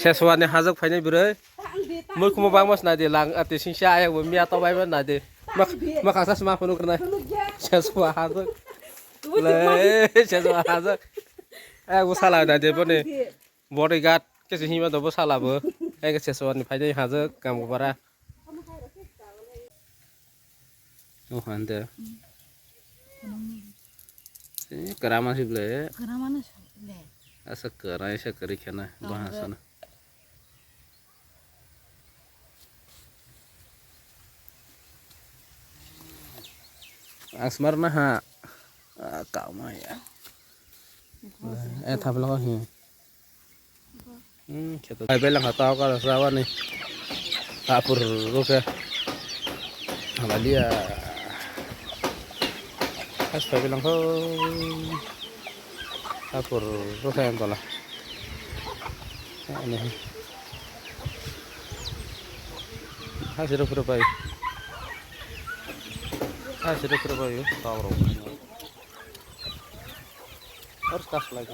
Sesuatu hazak fanya bere. Mui kuma bang mas nade lang ati sinsya ayak bumi atau bay mas nade. Mak asas mak penuh kena. Sesuatu hazak. Le sesuatu hazak. Aku salah nade pun nih. Bodyguard kasi hima dobo salah bo. Ke sesuatu ni fanya hazak kamu para. Oh anda. Ini keramas sih beli. Keramas le. Asa kerai sekeri kena bahasana. Asmar nah kau mah ya. Thap lo hi. Kita. Ai belang hatau ka rawan ni. Kapur ruke. Dia as belang ho. Kapur ruke yang tola. Ini. Hasil berapa ya? Hasil berapa ya? Tahu. Harus kas lagi.